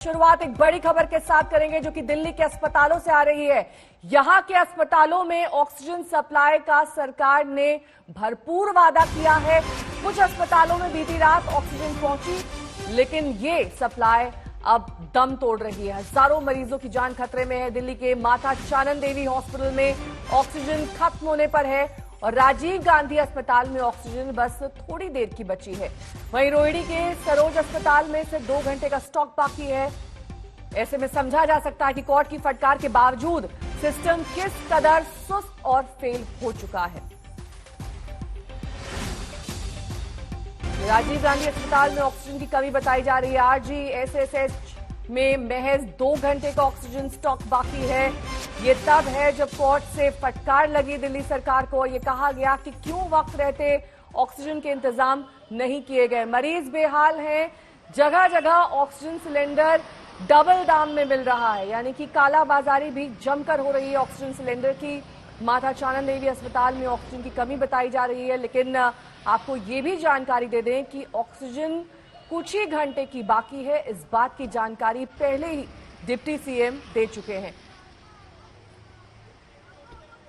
शुरुआत एक बड़ी खबर के साथ करेंगे जो कि दिल्ली के अस्पतालों से आ रही है। यहां के अस्पतालों में ऑक्सीजन सप्लाई का सरकार ने भरपूर वादा किया है। कुछ अस्पतालों में बीती रात ऑक्सीजन पहुंची, लेकिन ये सप्लाई अब दम तोड़ रही है। हजारों मरीजों की जान खतरे में है। दिल्ली के माता चानन देवी हॉस्पिटल में ऑक्सीजन खत्म होने पर है और राजीव गांधी अस्पताल में ऑक्सीजन बस थोड़ी देर की बची है। वहीं रोहिणी के सरोज अस्पताल में सिर्फ 2 घंटे का स्टॉक बाकी है। ऐसे में समझा जा सकता है कि कोर्ट की फटकार के बावजूद सिस्टम किस कदर सुस्त और फेल हो चुका है। राजीव गांधी अस्पताल में ऑक्सीजन की कमी बताई जा रही है। आरजीएसएसएच में महज 2 घंटे का ऑक्सीजन स्टॉक बाकी है। ये तब है जब कोर्ट से फटकार लगी दिल्ली सरकार को। ये कहा गया कि क्यों वक्त रहते ऑक्सीजन के इंतजाम नहीं किए गए। मरीज बेहाल हैं। जगह जगह ऑक्सीजन सिलेंडर डबल दाम में मिल रहा है, यानी कि कालाबाजारी भी जमकर हो रही है ऑक्सीजन सिलेंडर की। माता चानन देवी अस्पताल में ऑक्सीजन की कमी बताई जा रही है, लेकिन आपको ये भी जानकारी दे दें कि ऑक्सीजन कुछ ही घंटे की बाकी है। इस बात की जानकारी पहले ही डिप्टी सीएम दे चुके हैं।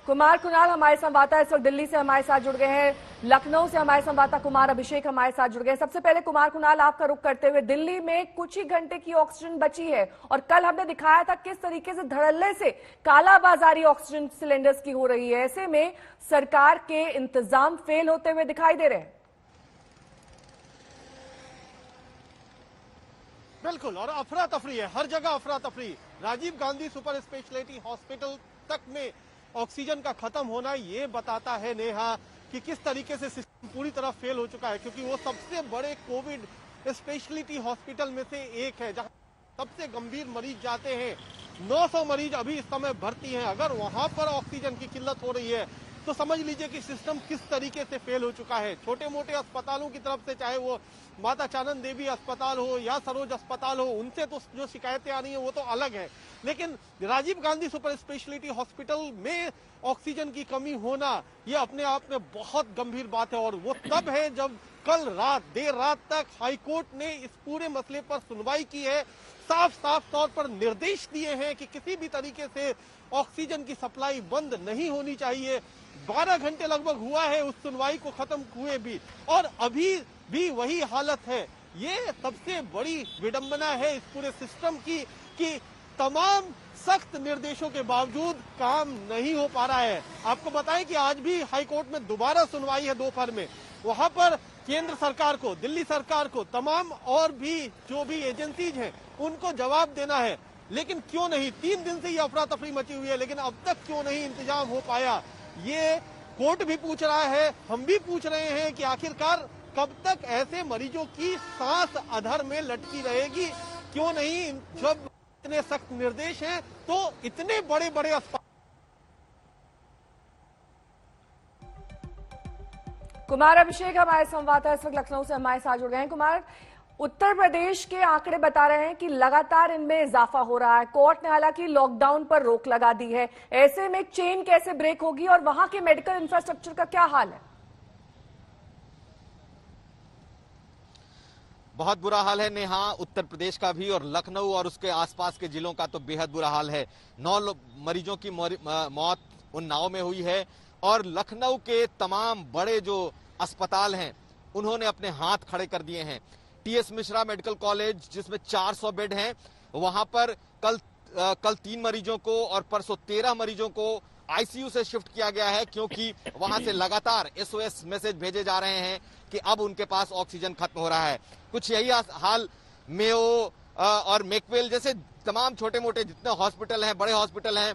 कुमार कुणाल हमारे संवाददाता इस वक्त दिल्ली से हमारे साथ जुड़ गए हैं। लखनऊ से हमारे संवाददाता कुमार अभिषेक हमारे साथ जुड़ गए हैं। सबसे पहले कुमार कुणाल, आपका रुख करते हुए, दिल्ली में कुछ ही घंटे की ऑक्सीजन बची है और कल हमने दिखाया था किस तरीके से धड़ल्ले से कालाबाजारी ऑक्सीजन सिलेंडर्स की हो रही है। ऐसे में सरकार के इंतजाम फेल होते हुए दिखाई दे रहे हैं। बिल्कुल, और अफरा तफरी है, हर जगह अफरा तफरी। Rajiv Gandhi super speciality hospital तक में ऑक्सीजन का खत्म होना ये बताता है नेहा कि किस तरीके से सिस्टम पूरी तरह फेल हो चुका है, क्योंकि वो सबसे बड़े कोविड स्पेशलिटी हॉस्पिटल में से एक है जहां सबसे गंभीर मरीज जाते हैं। 900 मरीज अभी इस समय भर्ती हैं। अगर वहां पर ऑक्सीजन की किल्लत हो रही है तो समझ लीजिए कि सिस्टम किस तरीके से फेल हो चुका है। छोटे मोटे अस्पतालों की तरफ से, चाहे वो माता चानन देवी अस्पताल हो या सरोज अस्पताल हो, उनसे तो जो शिकायतें आ रही हैं वो तो अलग है, लेकिन Rajiv Gandhi super speciality hospital में ऑक्सीजन की कमी होना ये अपने आप में बहुत गंभीर बात है। और वो तब है जब कल रात देर रात तक हाईकोर्ट ने इस पूरे मसले पर सुनवाई की है। साफ साफ तौर पर निर्देश दिए हैं कि किसी भी तरीके से ऑक्सीजन की सप्लाई बंद नहीं होनी चाहिए। 12 घंटे लगभग हुआ है उस सुनवाई को खत्म हुए भी, और अभी भी वही हालत है। ये सबसे बड़ी विडंबना है इस पूरे सिस्टम की कि तमाम सख्त निर्देशों के बावजूद काम नहीं हो पा रहा है। आपको बताएं कि आज भी हाईकोर्ट में दोबारा सुनवाई है दोपहर में। वहां पर केंद्र सरकार को, दिल्ली सरकार को, तमाम और भी जो भी एजेंसीज हैं उनको जवाब देना है, लेकिन क्यों नहीं, 3 दिन से ये अफरा तफरी मची हुई है, लेकिन अब तक क्यों नहीं इंतजाम हो पाया, ये कोर्ट भी पूछ रहा है, हम भी पूछ रहे हैं कि आखिरकार कब तक ऐसे मरीजों की सांस अधर में लटकी रहेगी। क्यों नहीं, जब इतने सख्त निर्देश हैं तो इतने बड़े बड़े अस्पताल। कुमार अभिषेक हमारे संवाददाता इस वक्त लखनऊ से हमारे साथ जुड़ गए हैं। कुमार, उत्तर प्रदेश के आंकड़े बता रहे हैं कि लगातार इनमें इजाफा हो रहा है। कोर्ट ने हालांकि लॉकडाउन पर रोक लगा दी है। ऐसे में चेन कैसे ब्रेक होगी और वहां के मेडिकल इंफ्रास्ट्रक्चर का क्या हाल है? बहुत बुरा हाल है नेहा, उत्तर प्रदेश का भी, और लखनऊ और उसके आसपास के जिलों का तो बेहद बुरा हाल है। 9 मरीजों की मौत उन्नाव में हुई है और लखनऊ के तमाम बड़े जो अस्पताल हैं उन्होंने अपने हाथ खड़े कर दिए हैं। टीएस मिश्रा मेडिकल कॉलेज जिसमें 400 बेड हैं, वहां पर कल 3 मरीजों को और परसों 13 मरीजों को आईसीयू से शिफ्ट किया गया है, क्योंकि वहां से लगातार एसओएस मैसेज भेजे जा रहे हैं कि अब उनके पास ऑक्सीजन खत्म हो रहा है। कुछ यही हाल मेयो और मेकवेल जैसे तमाम छोटे मोटे जितने हॉस्पिटल हैं, बड़े हॉस्पिटल हैं,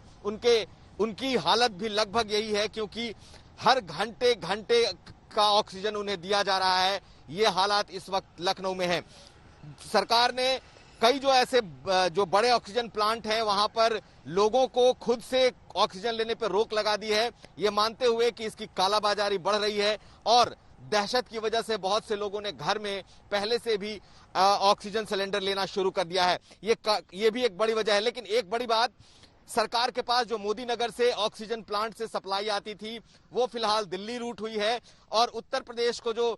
उनकी हालत भी लगभग यही है, क्योंकि हर घंटे का ऑक्सीजन उन्हें दिया जा रहा है। ये हालात इस वक्त लखनऊ में है। सरकार ने कई जो ऐसे जो बड़े ऑक्सीजन प्लांट हैं वहां पर लोगों को खुद से ऑक्सीजन लेने पर रोक लगा दी है, ये मानते हुए कि इसकी कालाबाजारी बढ़ रही है और दहशत की वजह से बहुत से लोगों ने घर में पहले से भी ऑक्सीजन सिलेंडर लेना शुरू कर दिया है। ये भी एक बड़ी वजह है। लेकिन एक बड़ी बात, सरकार के पास जो मोदी नगर से ऑक्सीजन प्लांट से सप्लाई आती थी वो फिलहाल दिल्ली रूट हुई है और उत्तर प्रदेश को जो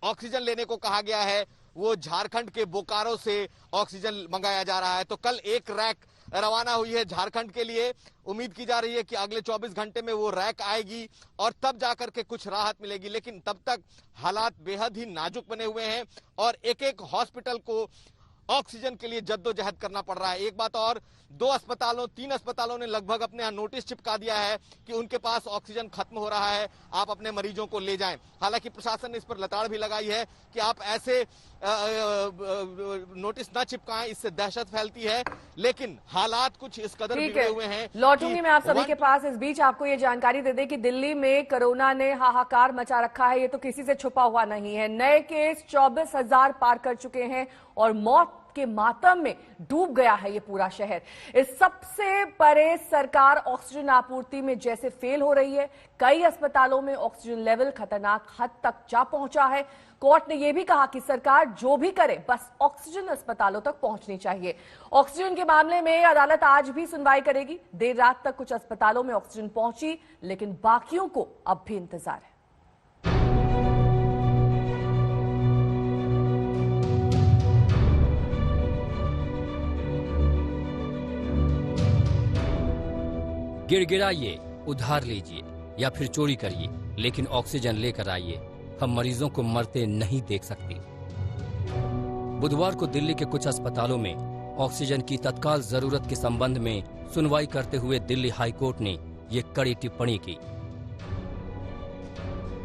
ऑक्सीजन लेने को कहा गया है वो झारखंड के बोकारो से ऑक्सीजन मंगाया जा रहा है। तो कल एक रैक रवाना हुई है झारखंड के लिए। उम्मीद की जा रही है कि अगले 24 घंटे में वो रैक आएगी और तब जाकर के कुछ राहत मिलेगी, लेकिन तब तक हालात बेहद ही नाजुक बने हुए हैं और एक एक हॉस्पिटल को ऑक्सीजन के लिए जद्दोजहद करना पड़ रहा है। एक बात और, 3 अस्पतालों ने लगभग अपने यहाँ नोटिस चिपका दिया है कि उनके पास ऑक्सीजन खत्म हो रहा है, आप अपने मरीजों को ले जाएं। हालांकि प्रशासन ने इस पर लताड़ भी लगाई है कि आप ऐसे नोटिस न चिपकाएं, इससे दहशत फैलती है, लेकिन हालात कुछ इस कदर बिगड़े हुए हैं। लौटूंगी मैं आप सभी के पास। इस बीच आपको ये जानकारी दे दें कि दिल्ली में कोरोना ने हाहाकार मचा रखा है। ये तो किसी से छुपा हुआ नहीं है। नए केस 24,000 पार कर चुके हैं और मौत के मातम में डूब गया है ये पूरा शहर। इस सबसे परे सरकार ऑक्सीजन आपूर्ति में जैसे फेल हो रही है, कई अस्पतालों में ऑक्सीजन लेवल खतरनाक हद तक जा पहुंचा है। कोर्ट ने यह भी कहा कि सरकार जो भी करे बस ऑक्सीजन अस्पतालों तक पहुंचनी चाहिए। ऑक्सीजन के मामले में अदालत आज भी सुनवाई करेगी। देर रात तक कुछ अस्पतालों में ऑक्सीजन पहुंची, लेकिन बाकियों को अब भी इंतजार है। गिड़गिड़ाइए, उधार लीजिए या फिर चोरी करिए, लेकिन ऑक्सीजन लेकर आइए। हम मरीजों को मरते नहीं देख सकते। बुधवार को दिल्ली के कुछ अस्पतालों में ऑक्सीजन की तत्काल जरूरत के संबंध में सुनवाई करते हुए दिल्ली हाईकोर्ट ने ये कड़ी टिप्पणी की।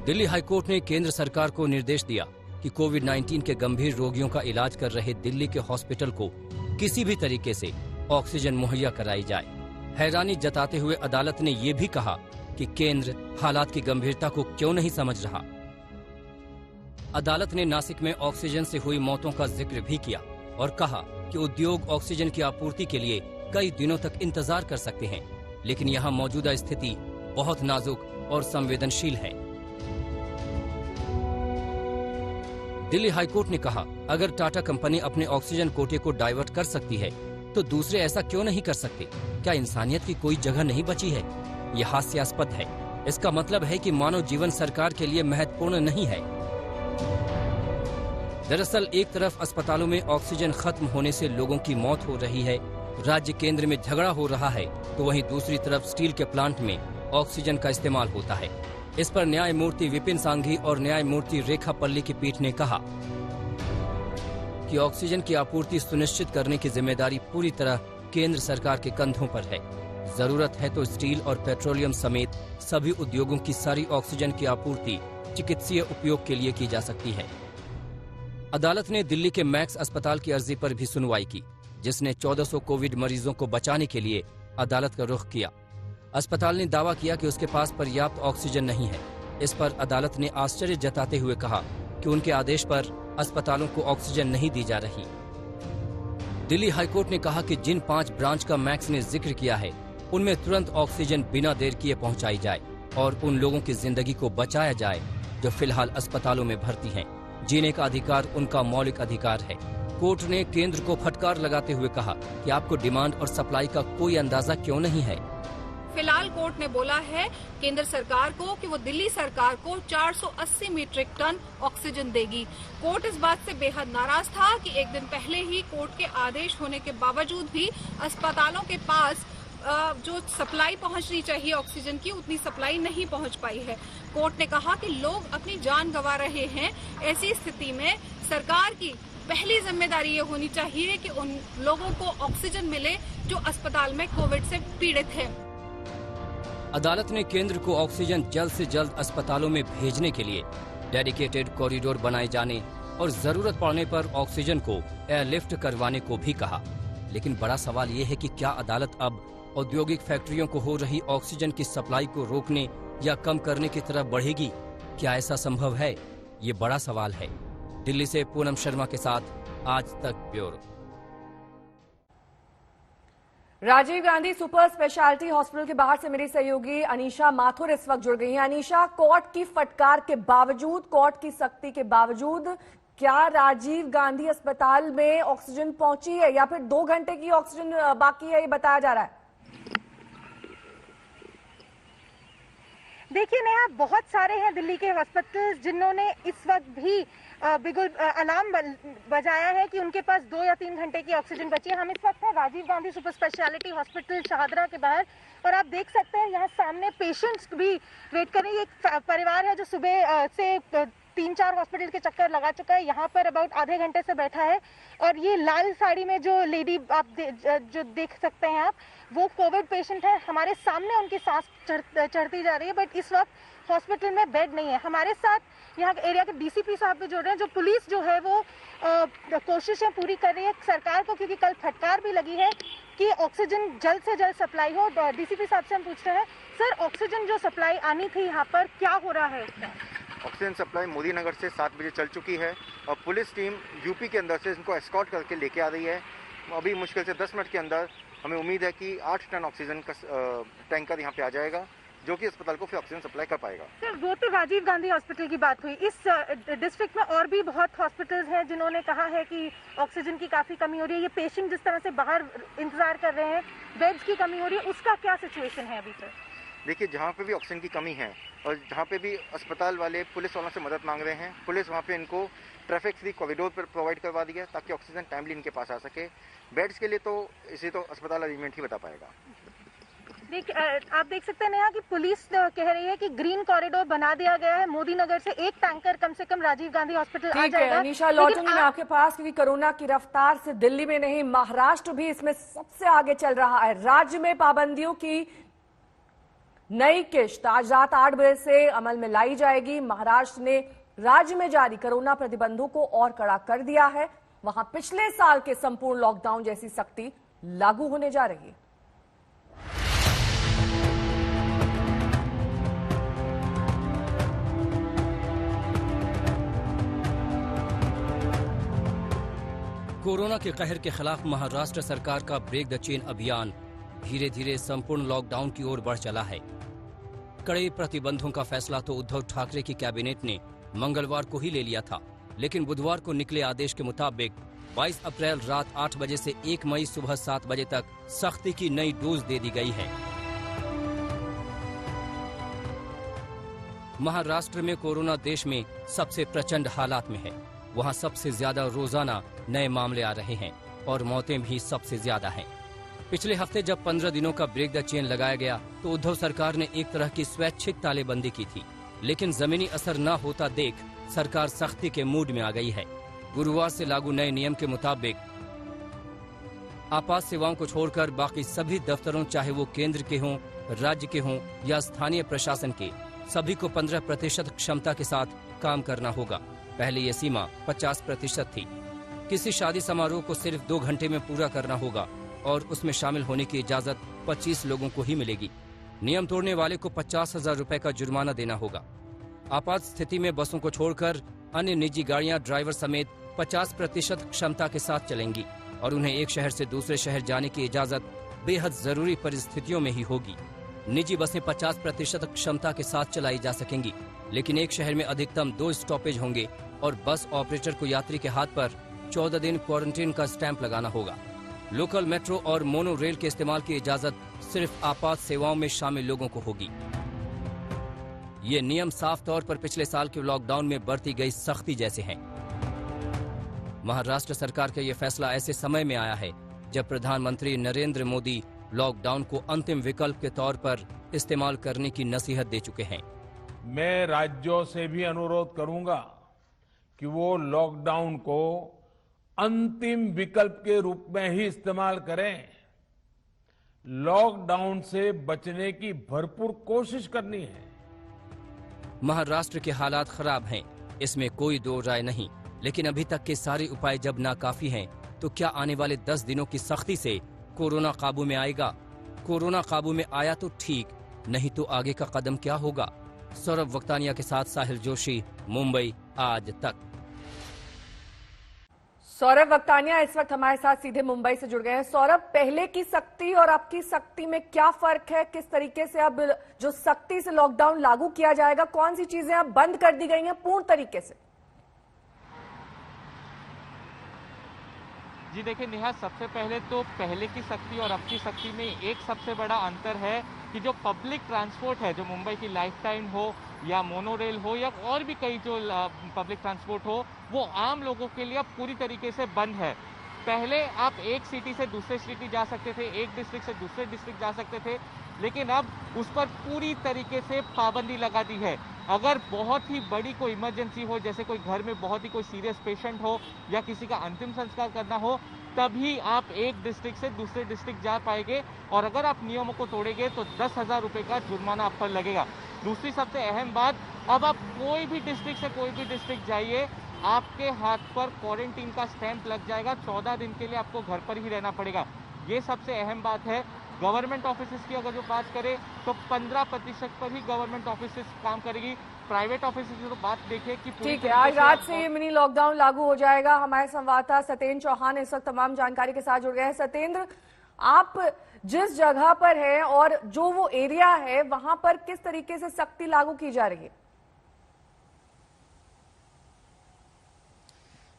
दिल्ली हाईकोर्ट ने केंद्र सरकार को निर्देश दिया कि कोविड-19 के गंभीर रोगियों का इलाज कर रहे दिल्ली के हॉस्पिटल को किसी भी तरीके से ऑक्सीजन मुहैया कराई जाए। हैरानी जताते हुए अदालत ने यह भी कहा कि केंद्र हालात की गंभीरता को क्यों नहीं समझ रहा। अदालत ने नासिक में ऑक्सीजन से हुई मौतों का जिक्र भी किया और कहा कि उद्योग ऑक्सीजन की आपूर्ति के लिए कई दिनों तक इंतजार कर सकते हैं, लेकिन यहाँ मौजूदा स्थिति बहुत नाजुक और संवेदनशील है। दिल्ली हाईकोर्ट ने कहा, अगर टाटा कंपनी अपने ऑक्सीजन कोटे को डाइवर्ट कर सकती है तो दूसरे ऐसा क्यों नहीं कर सकते? क्या इंसानियत की कोई जगह नहीं बची है? यह हास्यास्पद है। इसका मतलब है कि मानव जीवन सरकार के लिए महत्वपूर्ण नहीं है। दरअसल एक तरफ अस्पतालों में ऑक्सीजन खत्म होने से लोगों की मौत हो रही है, राज्य केंद्र में झगड़ा हो रहा है, तो वहीं दूसरी तरफ स्टील के प्लांट में ऑक्सीजन का इस्तेमाल होता है। इस पर न्यायमूर्ति विपिन सांघी और न्यायमूर्ति रेखा पल्ली की पीठ ने कहा कि ऑक्सीजन की आपूर्ति सुनिश्चित करने की जिम्मेदारी पूरी तरह केंद्र सरकार के कंधों पर है। जरूरत है तो स्टील और पेट्रोलियम समेत सभी उद्योगों की सारी ऑक्सीजन की आपूर्ति चिकित्सीय उपयोग के लिए की जा सकती है। अदालत ने दिल्ली के मैक्स अस्पताल की अर्जी पर भी सुनवाई की, जिसने 1400 कोविड मरीजों को बचाने के लिए अदालत का रुख किया। अस्पताल ने दावा किया कि उसके पास पर्याप्त ऑक्सीजन नहीं है। इस पर अदालत ने आश्चर्य जताते हुए कहा कि उनके आदेश पर अस्पतालों को ऑक्सीजन नहीं दी जा रही। दिल्ली हाईकोर्ट ने कहा कि जिन 5 ब्रांच का मैक्स ने जिक्र किया है, उनमें तुरंत ऑक्सीजन बिना देर किए पहुंचाई जाए और उन लोगों की जिंदगी को बचाया जाए जो फिलहाल अस्पतालों में भर्ती हैं। जीने का अधिकार उनका मौलिक अधिकार है। कोर्ट ने केंद्र को फटकार लगाते हुए कहा कि आपको डिमांड और सप्लाई का कोई अंदाजा क्यों नहीं है। फिलहाल कोर्ट ने बोला है केंद्र सरकार को कि वो दिल्ली सरकार को 480 मीट्रिक टन ऑक्सीजन देगी। कोर्ट इस बात से बेहद नाराज था कि एक दिन पहले ही कोर्ट के आदेश होने के बावजूद भी अस्पतालों के पास जो सप्लाई पहुंचनी चाहिए ऑक्सीजन की, उतनी सप्लाई नहीं पहुंच पाई है। कोर्ट ने कहा कि लोग अपनी जान गंवा रहे हैं। ऐसी स्थिति में सरकार की पहली जिम्मेदारी ये होनी चाहिए कि उन लोगों को ऑक्सीजन मिले जो अस्पताल में कोविड से पीड़ित हैं। अदालत ने केंद्र को ऑक्सीजन जल्द से जल्द अस्पतालों में भेजने के लिए डेडिकेटेड कॉरिडोर बनाए जाने और जरूरत पड़ने पर ऑक्सीजन को एयरलिफ्ट करवाने को भी कहा। लेकिन बड़ा सवाल ये है कि क्या अदालत अब औद्योगिक फैक्ट्रियों को हो रही ऑक्सीजन की सप्लाई को रोकने या कम करने की तरफ बढ़ेगी? क्या ऐसा संभव है? ये बड़ा सवाल है। दिल्ली से पूनम शर्मा के साथ Aaj Tak bureau. Rajiv Gandhi super speciality hospital के बाहर से मेरी सहयोगी अनीशा माथुर इस वक्त जुड़ गई हैं। अनीशा, कोर्ट की फटकार के बावजूद, कोर्ट की सख्ती के बावजूद क्या राजीव गांधी अस्पताल में ऑक्सीजन पहुंची है या फिर 2 घंटे की ऑक्सीजन बाकी है, ये बताया जा रहा है? देखिए नेहा, बहुत सारे हैं दिल्ली के हॉस्पिटल जिन्होंने इस वक्त भी बिगुल अलार्म बजाया है कि उनके पास 2 या 3 घंटे की ऑक्सीजन बची है। हम इस वक्त हैं Rajiv Gandhi super speciality hospital Shahdara के बाहर और आप देख सकते हैं यहाँ सामने पेशेंट्स भी वेट कर रहे हैं। एक परिवार है जो सुबह से 3-4 हॉस्पिटल के चक्कर लगा चुका है, यहाँ पर अबाउट आधे घंटे से बैठा है। और ये लाल साड़ी में जो लेडी आप जो देख सकते हैं आप, वो कोविड पेशेंट है। हमारे सामने उनकी सांस चढ़ती जा रही है, बट इस वक्त हॉस्पिटल में बेड नहीं है। हमारे साथ यहाँ एरिया के डीसीपी साहब भी जुड़ रहे हैं। जो पुलिस जो है वो कोशिशें पूरी कर रही है सरकार को, क्योंकि कल फटकार भी लगी है कि ऑक्सीजन जल्द से जल्द सप्लाई हो। डीसीपी साहब से हम पूछते हैं, सर ऑक्सीजन जो सप्लाई आनी थी यहाँ पर, क्या हो रहा है? ऑक्सीजन सप्लाई मोदी नगर से 7 बजे चल चुकी है और पुलिस टीम यूपी के अंदर से इनको एस्कॉर्ट करके लेके आ रही है। अभी मुश्किल से 10 मिनट के अंदर हमें उम्मीद है कि 8 टन ऑक्सीजन का टैंकर यहाँ पे आ जाएगा, जो कि अस्पताल को फिर ऑक्सीजन सप्लाई कर पाएगा। सर वो तो राजीव गांधी हॉस्पिटल की बात हुई, इस डिस्ट्रिक्ट में और भी बहुत हॉस्पिटल्स हैं जिन्होंने कहा है कि ऑक्सीजन की काफी कमी हो रही है। ये पेशेंट जिस तरह से बाहर इंतजार कर रहे हैं, बेड्स की कमी हो रही है, उसका क्या सिचुएशन है अभी सर? देखिए, जहाँ पे भी ऑक्सीजन की कमी है और जहाँ पे भी अस्पताल वाले पुलिस वालों से मदद मांग रहे हैं, पुलिस वहाँ पे इनको ट्रैफिक फ्री कॉरिडोर पर प्रोवाइड करवा दिया ताकि ऑक्सीजन टाइमली इनके पास आ सके। बेड्स के लिए तो इसे तो अस्पताल अरेंजमेंट ही बता पाएगा। आप देख सकते हैं नेहा कि पुलिस कह रही है कि ग्रीन कॉरिडोर बना दिया गया है। मोदी नगर से एक टैंकर कम से कम राजीव गांधी हॉस्पिटल आ जाएगा। अनीशा, लौटूंगी मैं आपके पास, क्योंकि कोरोना की रफ्तार से दिल्ली में नहीं, महाराष्ट्र भी इसमें सबसे आगे चल रहा है। राज्य में पाबंदियों की नई किश्त आज रात 8 बजे से अमल में लाई जाएगी। महाराष्ट्र ने राज्य में जारी कोरोना प्रतिबंधों को और कड़ा कर दिया है। वहां पिछले साल के संपूर्ण लॉकडाउन जैसी सख्ती लागू होने जा रही है। कोरोना के कहर के खिलाफ महाराष्ट्र सरकार का ब्रेक द चेन अभियान धीरे धीरे संपूर्ण लॉकडाउन की ओर बढ़ चला है। कड़े प्रतिबंधों का फैसला तो उद्धव ठाकरे की कैबिनेट ने मंगलवार को ही ले लिया था, लेकिन बुधवार को निकले आदेश के मुताबिक 22 अप्रैल रात 8 बजे से 1 मई सुबह 7 बजे तक सख्ती की नई डोज दे दी गई है। महाराष्ट्र में कोरोना देश में सबसे प्रचंड हालात में है। वहां सबसे ज्यादा रोजाना नए मामले आ रहे हैं और मौतें भी सबसे ज्यादा हैं। पिछले हफ्ते जब 15 दिनों का ब्रेक द चेन लगाया गया तो उद्धव सरकार ने एक तरह की स्वैच्छिक तालेबंदी की थी, लेकिन जमीनी असर न होता देख सरकार सख्ती के मूड में आ गई है। गुरुवार से लागू नए नियम के मुताबिक आपात सेवाओं को छोड़कर बाकी सभी दफ्तरों, चाहे वो केंद्र के हों, राज्य के हों या स्थानीय प्रशासन के, सभी को 15% क्षमता के साथ काम करना होगा। पहले ये सीमा 50% थी। किसी शादी समारोह को सिर्फ 2 घंटे में पूरा करना होगा और उसमें शामिल होने की इजाजत 25 लोगों को ही मिलेगी। नियम तोड़ने वाले को 50,000 रुपए का जुर्माना देना होगा। आपात स्थिति में बसों को छोड़कर अन्य निजी गाड़ियां ड्राइवर समेत 50% क्षमता के साथ चलेंगी और उन्हें एक शहर से दूसरे शहर जाने की इजाजत बेहद जरूरी परिस्थितियों में ही होगी। निजी बसें 50% क्षमता के साथ चलाई जा सकेंगी, लेकिन एक शहर में अधिकतम 2 स्टॉपेज होंगे और बस ऑपरेटर को यात्री के हाथ पर 14 दिन क्वारंटीन का स्टैंप लगाना होगा। लोकल मेट्रो और मोनो रेल के इस्तेमाल की इजाजत सिर्फ आपात सेवाओं में शामिल लोगों को होगी। ये नियम साफ तौर पर पिछले साल के लॉकडाउन में बरती गई सख्ती जैसे हैं। महाराष्ट्र सरकार का यह फैसला ऐसे समय में आया है जब प्रधानमंत्री नरेंद्र मोदी लॉकडाउन को अंतिम विकल्प के तौर पर इस्तेमाल करने की नसीहत दे चुके हैं। मैं राज्यों से भी अनुरोध करूंगा कि वो लॉकडाउन को अंतिम विकल्प के रूप में ही इस्तेमाल करें। लॉकडाउन से बचने की भरपूर कोशिश करनी है। महाराष्ट्र के हालात खराब हैं, इसमें कोई दो राय नहीं, लेकिन अभी तक के सारे उपाय जब नाकाफी हैं, तो क्या आने वाले 10 दिनों की सख्ती से कोरोना काबू में आएगा? कोरोना काबू में आया तो ठीक, नहीं तो आगे का कदम क्या होगा? सौरभ वक्तानिया के साथ साहिल जोशी, मुंबई आज तक। सौरभ वक्तानिया इस वक्त हमारे साथ सीधे मुंबई से जुड़ गए हैं। सौरभ, पहले की सख्ती और अब की सख्ती में क्या फर्क है? किस तरीके से अब जो सख्ती से लॉकडाउन लागू किया जाएगा, कौन सी चीजें अब बंद कर दी गई हैं पूर्ण तरीके से? जी देखिए नेहा, सबसे पहले तो पहले की सख्ती और अब की सख्ती में एक सबसे बड़ा अंतर है कि जो पब्लिक ट्रांसपोर्ट है, जो मुंबई की लाइफ टाइम हो या मोनोरेल हो या और भी कई जो पब्लिक ट्रांसपोर्ट हो, वो आम लोगों के लिए अब पूरी तरीके से बंद है। पहले आप एक सिटी से दूसरे सिटी जा सकते थे, एक डिस्ट्रिक्ट से दूसरे डिस्ट्रिक्ट जा सकते थे, लेकिन अब उस पर पूरी तरीके से पाबंदी लगा दी है। अगर बहुत ही बड़ी कोई इमरजेंसी हो, जैसे कोई घर में बहुत ही कोई सीरियस पेशेंट हो या किसी का अंतिम संस्कार करना हो, तभी आप एक डिस्ट्रिक्ट से दूसरे डिस्ट्रिक्ट जा पाएंगे, और अगर आप नियमों को तोड़ेंगे तो 10,000 रुपये का जुर्माना आप पर लगेगा। दूसरी सबसे अहम बात, अब आप कोई भी डिस्ट्रिक्ट से कोई भी डिस्ट्रिक्ट जाइए, आपके हाथ पर क्वारंटीन का स्टैंप लग जाएगा, 14 दिन के लिए आपको घर पर ही रहना पड़ेगा। ये सबसे अहम बात है। गवर्नमेंट ऑफिसेज की अगर जो बात करें तो 15% पर ही गवर्नमेंट ऑफिसेज काम करेगी। प्राइवेट ऑफिसेज की तो बात देखिए कि ठीक है, आज रात से ये मिनी लॉकडाउन लागू हो जाएगा। हमारे संवाददाता सत्येंद्र चौहान इस वक्त तमाम जानकारी के साथ जुड़ गए हैं। सत्येंद्र, आप जिस जगह पर हैं और जो वो एरिया है, वहां पर किस तरीके से सख्ती लागू की जा रही है?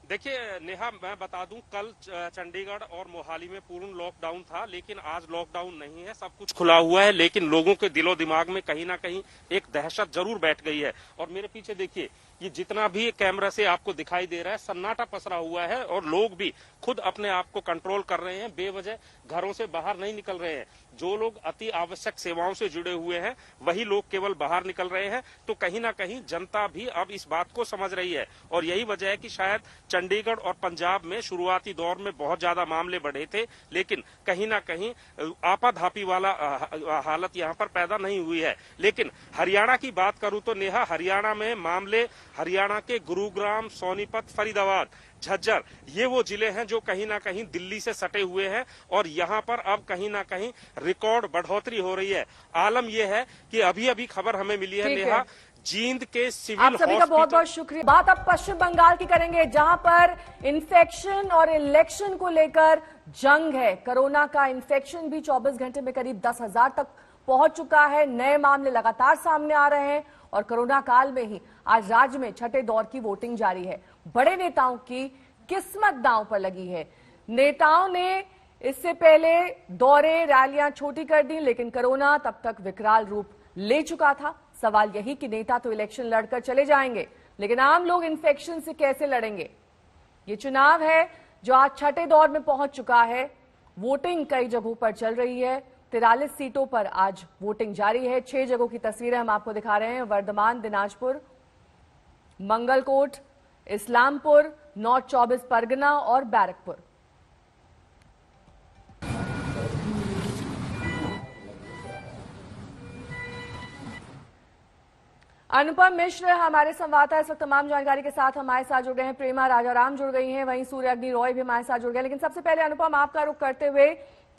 देखिए नेहा, मैं बता दूं, कल चंडीगढ़ और मोहाली में पूर्ण लॉकडाउन था, लेकिन आज लॉकडाउन नहीं है, सब कुछ खुला हुआ है। लेकिन लोगों के दिलो दिमाग में कहीं ना कहीं एक दहशत जरूर बैठ गई है। और मेरे पीछे देखिए, ये जितना भी कैमरा से आपको दिखाई दे रहा है, सन्नाटा पसरा हुआ है और लोग भी खुद अपने आप को कंट्रोल कर रहे हैं, बेवजह घरों से बाहर नहीं निकल रहे हैं। जो लोग अति आवश्यक सेवाओं से जुड़े हुए हैं, वही लोग केवल बाहर निकल रहे हैं। तो कहीं ना कहीं जनता भी अब इस बात को समझ रही है, और यही वजह है कि शायद चंडीगढ़ और पंजाब में शुरुआती दौर में बहुत ज्यादा मामले बढ़े थे, लेकिन कहीं ना कहीं आपाधापी वाला हालत यहाँ पर पैदा नहीं हुई है। लेकिन हरियाणा की बात करूं तो नेहा, हरियाणा में मामले, हरियाणा के गुरुग्राम, सोनीपत, फरीदाबाद, झज्जर, ये वो जिले हैं जो कहीं ना कहीं दिल्ली से सटे हुए हैं, और यहाँ पर अब कहीं ना कहीं रिकॉर्ड बढ़ोतरी हो रही है। आलम यह है कि अभी अभी खबर हमें मिली है नेहा, जींद के सिविल आप सभी का बहुत बहुत शुक्रिया। बात अब पश्चिम बंगाल की करेंगे, जहां पर इन्फेक्शन और इलेक्शन को लेकर जंग है। कोरोना का इन्फेक्शन भी 24 घंटे में करीब 10,000 तक पहुंच चुका है। नए मामले लगातार सामने आ रहे हैं, और कोरोना काल में ही आज राज्य में छठे दौर की वोटिंग जारी है। बड़े नेताओं की किस्मत दांव पर लगी है। नेताओं ने इससे पहले दौरे, रैलियां छोटी कर दी, लेकिन कोरोना तब तक विकराल रूप ले चुका था। सवाल यही कि नेता तो इलेक्शन लड़कर चले जाएंगे, लेकिन आम लोग इन्फेक्शन से कैसे लड़ेंगे? ये चुनाव है जो आज छठे दौर में पहुंच चुका है। वोटिंग कई जगहों पर चल रही है। 43 सीटों पर आज वोटिंग जारी है। 6 जगहों की तस्वीरें हम आपको दिखा रहे हैं। वर्धमान, दिनाजपुर, मंगलकोट, इस्लामपुर, नॉर्थ 24 परगना और बैरकपुर। अनुपम मिश्र हमारे संवाददाता इस वक्त तमाम जानकारी के साथ हमारे साथ जुड़ गए हैं। प्रेमा राजाराम जुड़ गई हैं, वहीं सूर्य अग्नि रॉय भी हमारे साथ जुड़ गए। लेकिन सबसे पहले अनुपम, आपका रुख करते हुए,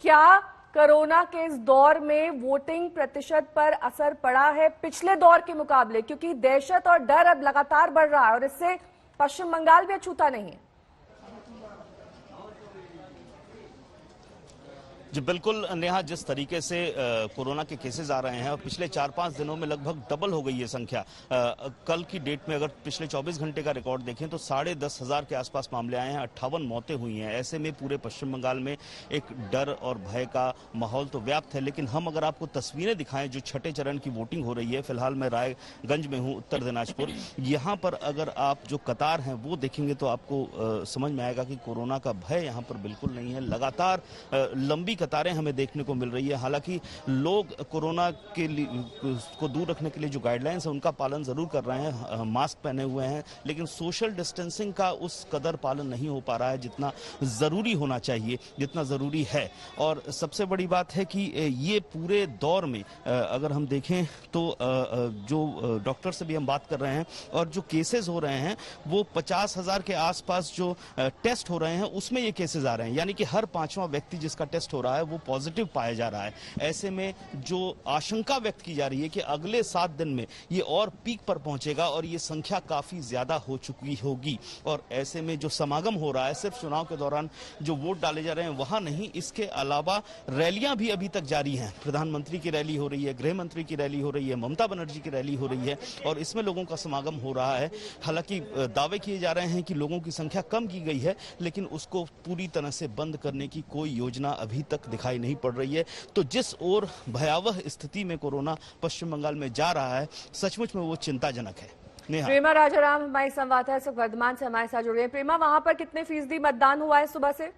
क्या कोरोना के इस दौर में वोटिंग प्रतिशत पर असर पड़ा है पिछले दौर के मुकाबले? क्योंकि दहशत और डर अब लगातार बढ़ रहा है, और इससे पश्चिम बंगाल भी अछूता नहीं है। जी बिल्कुल नेहा, जिस तरीके से कोरोना के केसेस आ रहे हैं और पिछले 4-5 दिनों में लगभग डबल हो गई ये संख्या। कल की डेट में अगर पिछले 24 घंटे का रिकॉर्ड देखें तो 10,500 के आसपास मामले आए हैं, 58 मौतें हुई हैं। ऐसे में पूरे पश्चिम बंगाल में एक डर और भय का माहौल तो व्याप्त है। लेकिन हम अगर आपको तस्वीरें दिखाएं जो छठे चरण की वोटिंग हो रही है, फिलहाल मैं रायगंज में हूँ, उत्तर दिनाजपुर। यहाँ पर अगर आप जो कतार हैं वो देखेंगे तो आपको समझ में आएगा कि कोरोना का भय यहाँ पर बिल्कुल नहीं है। लगातार लंबी कतारें हमें देखने को मिल रही है। हालांकि लोग कोरोना के को दूर रखने के लिए जो गाइडलाइंस है उनका पालन जरूर कर रहे हैं, मास्क पहने हुए हैं, लेकिन सोशल डिस्टेंसिंग का उस कदर पालन नहीं हो पा रहा है जितना जरूरी होना चाहिए, जितना जरूरी है। और सबसे बड़ी बात है कि ये पूरे दौर में अगर हम देखें तो जो डॉक्टर से भी हम बात कर रहे हैं और जो केसेस हो रहे हैं वो 50,000 के आसपास जो टेस्ट हो रहे हैं उसमें ये केसेस आ रहे हैं। यानी कि हर 5वां व्यक्ति जिसका टेस्ट हो रहा रहा है वो पॉजिटिव पाया जा रहा है। ऐसे में जो आशंका व्यक्त की जा रही है कि अगले 7 दिन में ये और पीक पर पहुंचेगा और ये संख्या काफी ज्यादा हो चुकी होगी, और ऐसे में जो समागम हो रहा है सिर्फ चुनाव के दौरान जो वोट डाले जा रहे हैं वहां नहीं, इसके अलावा रैलियां भी अभी तक जारी हैं। प्रधानमंत्री की रैली हो रही है, गृह मंत्री की रैली हो रही है, ममता बनर्जी की रैली हो रही है और इसमें लोगों का समागम हो रहा है। हालांकि दावे किए जा रहे हैं कि लोगों की संख्या कम की गई है, लेकिन उसको पूरी तरह से बंद करने की कोई योजना अभी तक दिखाई नहीं पड़ रही है। तो जिस ओर भयावह स्थिति में कोरोना पश्चिम बंगाल में जा रहा है, सचमुच में वो चिंताजनक है। प्रेमा राजाराम हमारी संवाददाता इस वक्त वर्धमान से हमारे साथ जुड़ गए। प्रेमा, वहां पर कितने फीसदी मतदान हुआ है सुबह से?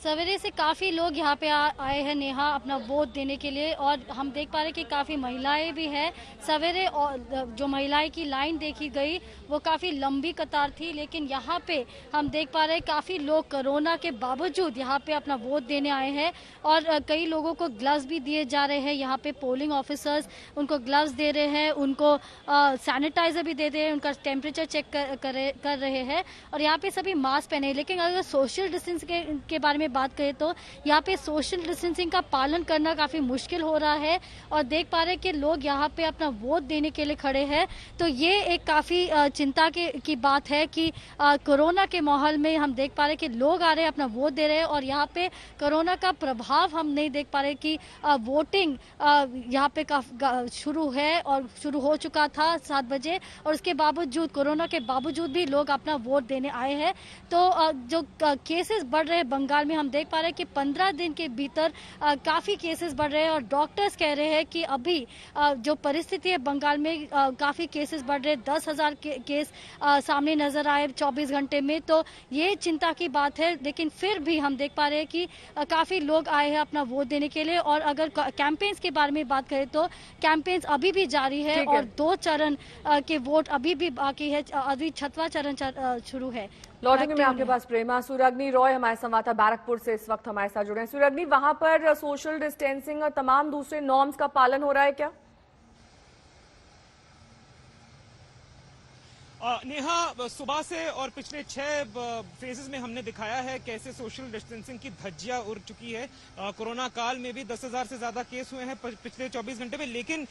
सवेरे से काफ़ी लोग यहाँ पे आए हैं नेहा अपना वोट देने के लिए, और हम देख पा रहे हैं कि काफ़ी महिलाएं भी हैं। सवेरे और जो महिलाएं की लाइन देखी गई वो काफ़ी लंबी कतार थी, लेकिन यहाँ पे हम देख पा रहे हैं काफ़ी लोग कोरोना के बावजूद यहाँ पे अपना वोट देने आए हैं, और कई लोगों को ग्लव्स भी दिए जा रहे हैं। यहाँ पे पोलिंग ऑफिसर्स उनको ग्लव्स दे रहे हैं, उनको सैनिटाइजर भी दे रहे हैं, उनका टेम्परेचर चेक कर रहे हैं, और यहाँ पे सभी मास्क पहने हैं। लेकिन अगर सोशल डिस्टेंस के बारे में बात करें तो यहाँ पे सोशल डिस्टेंसिंग का पालन करना काफी मुश्किल हो रहा है, और देख पा रहे हैं कि लोग यहाँ पे अपना वोट देने के लिए खड़े हैं। तो ये एक काफी चिंता की बात है कि कोरोना के माहौल में हम देख पा रहे हैं कि लोग आ रहे हैं, अपना वोट दे रहे हैं, और यहाँ पे कोरोना का प्रभाव हम नहीं देख पा रहे कि वोटिंग यहाँ पे शुरू है और शुरू हो चुका था 7 बजे, और उसके बावजूद कोरोना के बावजूद भी लोग अपना वोट देने आए हैं। तो जो केसेस बढ़ रहे हैं बंगाल में, हम देख पा रहे हैं कि 15 दिन के भीतर काफी केसेस बढ़ रहे हैं, और डॉक्टर्स कह रहे हैं कि अभी जो परिस्थिति है बंगाल में काफी केसेस बढ़ रहे हैं। 10,000 केस सामने नजर आए 24 घंटे में, तो ये चिंता की बात है। लेकिन फिर भी हम देख पा रहे हैं कि काफी लोग आए हैं अपना वोट देने के लिए। और अगर कैंपेन्स के बारे में बात करें तो कैंपेन्स अभी भी जारी है, और 2 चरण के वोट अभी भी बाकी है, अभी 6वां चरण शुरू है। लौटेंगे मैं आपके पास प्रेमा। सुरग्नि रॉय हमारे संवाददाता बैरकपुर से इस वक्त हमारे साथ जुड़े हैं। सुरग्नि, वहां पर सोशल डिस्टेंसिंग और तमाम दूसरे नॉर्म्स का पालन हो रहा है क्या? नेहा, सुबह से और पिछले 6 फेजेस में हमने दिखाया है कैसे सोशल डिस्टेंसिंग की धज्जियां उड़ चुकी है। कोरोना काल में भी 10,000 से ज्यादा केस हुए हैं पिछले 24 घंटे में, लेकिन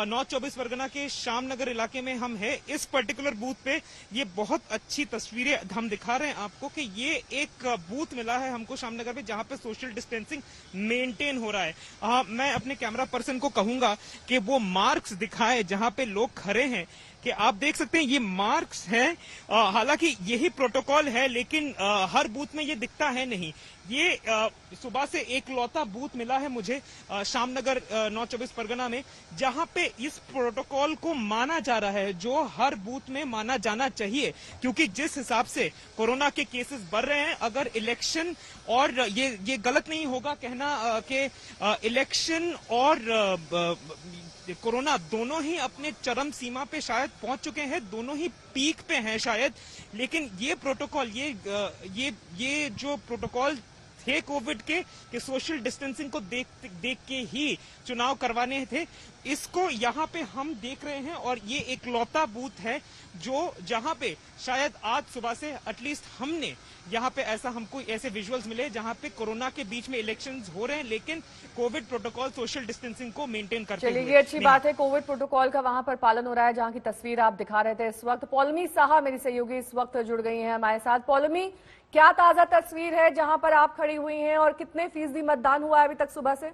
नॉर्थ 24 परगना के श्यामनगर इलाके में हम है। इस पर्टिकुलर बूथ पे ये बहुत अच्छी तस्वीरें हम दिखा रहे हैं आपको कि ये एक बूथ मिला है हमको श्यामनगर में जहां पे सोशल डिस्टेंसिंग मेंटेन हो रहा है। मैं अपने कैमरा पर्सन को कहूंगा कि वो मार्क्स दिखाए जहां पे लोग खड़े हैं, कि आप देख सकते हैं ये मार्क्स हैं। हालांकि यही प्रोटोकॉल है, लेकिन हर बूथ में ये दिखता है नहीं। ये सुबह से एक लौता बूथ मिला है मुझे श्यामनगर नॉर्थ 24 परगना में, जहां पे इस प्रोटोकॉल को माना जा रहा है जो हर बूथ में माना जाना चाहिए। क्योंकि जिस हिसाब से कोरोना के केसेस बढ़ रहे हैं, अगर इलेक्शन और ये गलत नहीं होगा कहना कि इलेक्शन और कोरोना दोनों ही अपने चरम सीमा पे शायद पहुंच चुके हैं, दोनों ही पीक पे हैं शायद। लेकिन ये प्रोटोकॉल, ये जो प्रोटोकॉल थे कोविड के सोशल डिस्टेंसिंग को देख के ही चुनाव करवाने थे, इसको यहाँ पे हम देख रहे हैं। और ये एक लौता बूथ है जो जहाँ पे शायद आज सुबह से एटलीस्ट हमने यहाँ पे हमको ऐसे विजुअल्स मिले जहाँ पे कोरोना के बीच में इलेक्शंस हो रहे हैं, लेकिन कोविड प्रोटोकॉल सोशल डिस्टेंसिंग को मेंटेन करते हुए। चलिए, ये अच्छी बात है, कोविड प्रोटोकॉल का वहां पर पालन हो रहा है, जहां की तस्वीर आप दिखा रहे थे इस वक्त। पौलमी साहा मेरी सहयोगी इस वक्त जुड़ गई हैं हमारे साथ। पौलमी, क्या ताजा तस्वीर है जहां पर आप खड़ी हुई हैं, और कितने फीसदी मतदान हुआ है अभी तक सुबह से?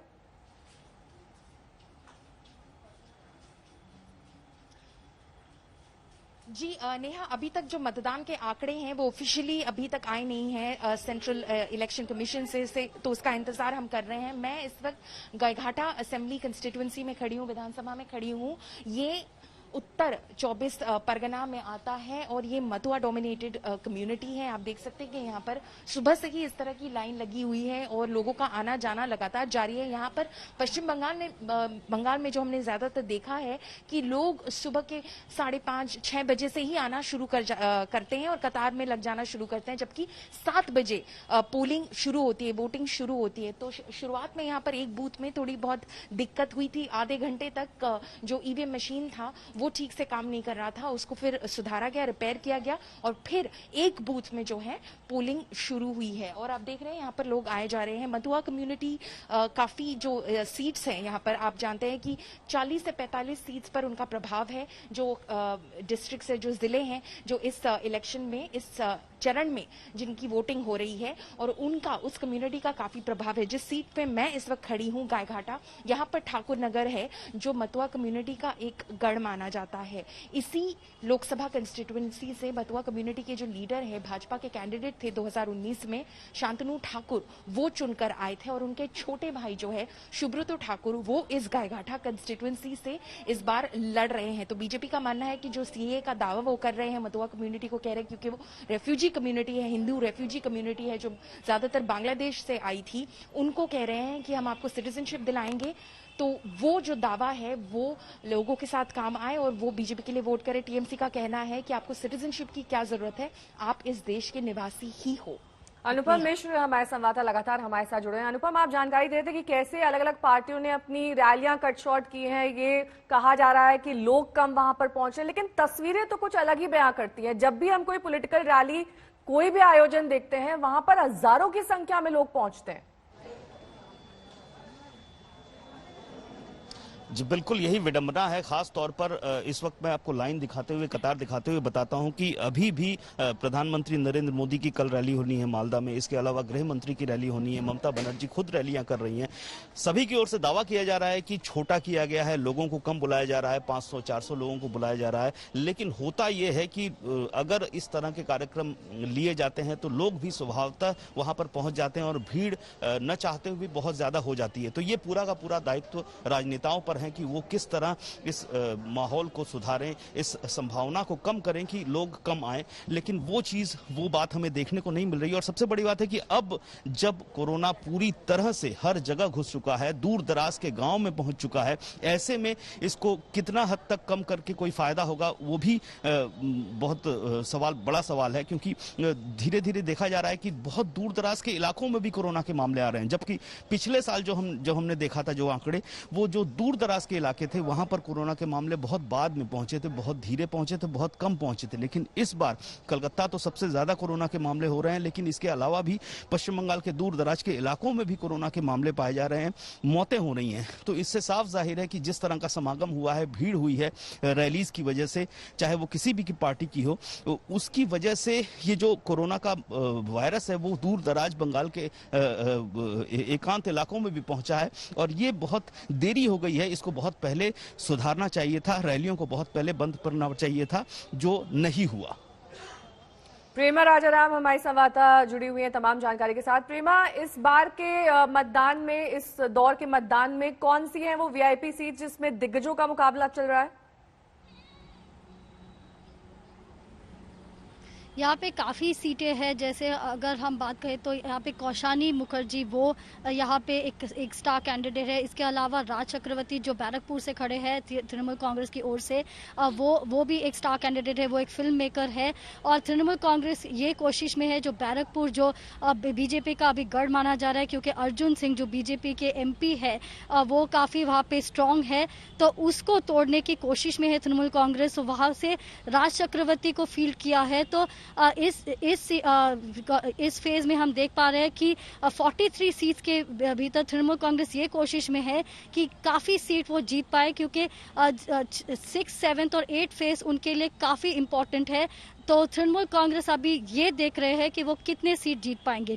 जी नेहा, अभी तक जो मतदान के आंकड़े हैं वो ऑफिशियली अभी तक आए नहीं हैं सेंट्रल इलेक्शन कमीशन से, तो उसका इंतजार हम कर रहे हैं। मैं इस वक्त गायघाटा असेंबली कंस्टिट्यूएंसी में खड़ी हूँ, विधानसभा में खड़ी हूँ। ये उत्तर 24 परगना में आता है और ये मथुआ डोमिनेटेड कम्युनिटी है। आप देख सकते हैं कि यहाँ पर सुबह से ही इस तरह की लाइन लगी हुई है और लोगों का आना जाना लगातार जारी है। यहाँ पर पश्चिम बंगाल में जो हमने ज्यादातर देखा है कि लोग सुबह के 5:30-6 बजे से ही आना शुरू करते हैं और कतार में लग जाना शुरू करते हैं, जबकि 7 बजे पोलिंग शुरू होती है, वोटिंग शुरू होती है। तो शुरुआत में यहाँ पर एक बूथ में थोड़ी बहुत दिक्कत हुई थी, आधे घंटे तक जो ईवीएम मशीन था वो ठीक से काम नहीं कर रहा था, उसको फिर सुधारा गया, रिपेयर किया गया और फिर एक बूथ में जो है पोलिंग शुरू हुई है। और आप देख रहे हैं यहाँ पर लोग आए जा रहे हैं। मधुआ कम्युनिटी काफी जो सीट्स हैं यहाँ पर, आप जानते हैं कि 40 से 45 सीट्स पर उनका प्रभाव है। जो डिस्ट्रिक्ट से, जो जिले हैं जो इस इलेक्शन में, इस चरण में जिनकी वोटिंग हो रही है, और उनका उस कम्युनिटी का काफी प्रभाव है। जिस सीट पे मैं इस वक्त खड़ी हूँ, गायघाटा, यहाँ पर ठाकुर नगर है जो मतुआ कम्युनिटी का एक गढ़ माना जाता है। इसी लोकसभा कंस्टिट्यूएंसी से मतुआ कम्युनिटी के जो लीडर है, भाजपा के कैंडिडेट थे 2019 में, शांतनु ठाकुर, वो चुनकर आए थे और उनके छोटे भाई जो है सुब्रतो ठाकुर, वो इस गायघाटा कंस्टिट्यूएंसी से इस बार लड़ रहे हैं। तो बीजेपी का मानना है कि जो सीए का दावा वो कर रहे हैं, मतुआ कम्युनिटी को कह रहे हैं क्योंकि वो रेफ्यूजी कम्युनिटी है, हिंदू रेफ्यूजी कम्युनिटी है जो ज्यादातर बांग्लादेश से आई थी, उनको कह रहे हैं कि हम आपको सिटीजनशिप दिलाएंगे। तो वो जो दावा है वो लोगों के साथ काम आए और वो बीजेपी के लिए वोट करे। टीएमसी का कहना है कि आपको सिटीजनशिप की क्या जरूरत है, आप इस देश के निवासी ही हो। अनुपम मिश्र हमारे संवाददाता लगातार हमारे साथ जुड़े हैं। अनुपम, आप जानकारी दे रहे थे कि कैसे अलग अलग पार्टियों ने अपनी रैलियां कट शॉर्ट की हैं। ये कहा जा रहा है कि लोग कम वहां पर पहुंचे, लेकिन तस्वीरें तो कुछ अलग ही बयां करती हैं। जब भी हम कोई पॉलिटिकल रैली, कोई भी आयोजन देखते हैं, वहां पर हजारों की संख्या में लोग पहुंचते हैं। जी बिल्कुल, यही विडंबना है। खास तौर पर इस वक्त मैं आपको लाइन दिखाते हुए, कतार दिखाते हुए बताता हूं कि अभी भी प्रधानमंत्री नरेंद्र मोदी की कल रैली होनी है मालदा में। इसके अलावा गृह मंत्री की रैली होनी है। ममता बनर्जी खुद रैलियां कर रही हैं। सभी की ओर से दावा किया जा रहा है कि छोटा किया गया है, लोगों को कम बुलाया जा रहा है, 500-400 लोगों को बुलाया जा रहा है। लेकिन होता यह है कि अगर इस तरह के कार्यक्रम लिए जाते हैं तो लोग भी स्वभावतः वहां पर पहुंच जाते हैं और भीड़ न चाहते हुए भी बहुत ज्यादा हो जाती है। तो ये पूरा का पूरा दायित्व राजनेताओं पर है कि वो किस तरह इस माहौल को सुधारें, इस संभावना को कम करें कि लोग कम आए। लेकिन वो बात हमें देखने को नहीं मिल रही। और सबसे बड़ी बात है कि अब जब कोरोना पूरी तरह से हर जगह घुस चुका है, दूर दराज के गांव में पहुंच चुका है, ऐसे में इसको कितना हद तक कम करके कोई फायदा होगा, वो भी बहुत बड़ा सवाल है। क्योंकि धीरे धीरे देखा जा रहा है कि बहुत दूर दराज के इलाकों में भी कोरोना के मामले आ रहे हैं। जबकि पिछले साल जो हमने देखा था, जो आंकड़े, वो जो दूर दराज के इलाके थे वहां पर कोरोना के मामले बहुत बाद में पहुंचे थे, बहुत धीरे पहुंचे थे, बहुत कम पहुंचे थे। लेकिन इस बार कलकत्ता तो सबसे ज्यादा कोरोना के मामले हो रहे हैं, लेकिन इसके अलावा भी पश्चिम बंगाल के दूर दराज के इलाकों में भी कोरोना के मामले पाए जा रहे हैं, मौतें हो रही हैं। तो इससे साफ जाहिर है कि जिस तरह का समागम हुआ है, भीड़ हुई है रैलीज की वजह से, चाहे वो किसी भी की पार्टी की हो, उसकी वजह से ये जो कोरोना का वायरस है वो दूर दराज बंगाल के एकांत इलाकों में भी पहुंचा है। और ये बहुत देरी हो गई है। इसको बहुत पहले सुधारना चाहिए था, रैलियों को बहुत पहले बंद करना चाहिए था, जो नहीं हुआ। प्रेमा राजाराम हमारी संवाददाता जुड़ी हुई है तमाम जानकारी के साथ। प्रेमा, इस बार के मतदान में, इस दौर के मतदान में कौन सी है वो वीआईपी सीट जिसमें दिग्गजों का मुकाबला चल रहा है? यहाँ पे काफ़ी सीटें हैं। जैसे अगर हम बात करें तो यहाँ पे कौशानी मुखर्जी, वो यहाँ पे एक स्टार कैंडिडेट है। इसके अलावा राज चक्रवर्ती जो बैरकपुर से खड़े हैं तृणमूल कांग्रेस की ओर से, वो भी एक स्टार कैंडिडेट है। वो एक फिल्म मेकर है। और तृणमूल कांग्रेस ये कोशिश में है, जो बैरकपुर जो बीजेपी का अभी गढ़ माना जा रहा है, क्योंकि अर्जुन सिंह जो बीजेपी के एमपी है वो काफ़ी वहाँ पे स्ट्रांग है, तो उसको तोड़ने की कोशिश में है तृणमूल कांग्रेस। वहाँ से राज चक्रवर्ती को फील्ड किया है। तो इस फेज में हम देख पा रहे हैं कि 43 सीट्स के भीतर तृणमूल कांग्रेस ये कोशिश में है कि काफी सीट वो जीत पाए, क्योंकि 6, 7 और 8 फेज उनके लिए काफी इंपॉर्टेंट है। तो तृणमूल कांग्रेस अभी ये देख रहे हैं कि वो कितने सीट जीत पाएंगे।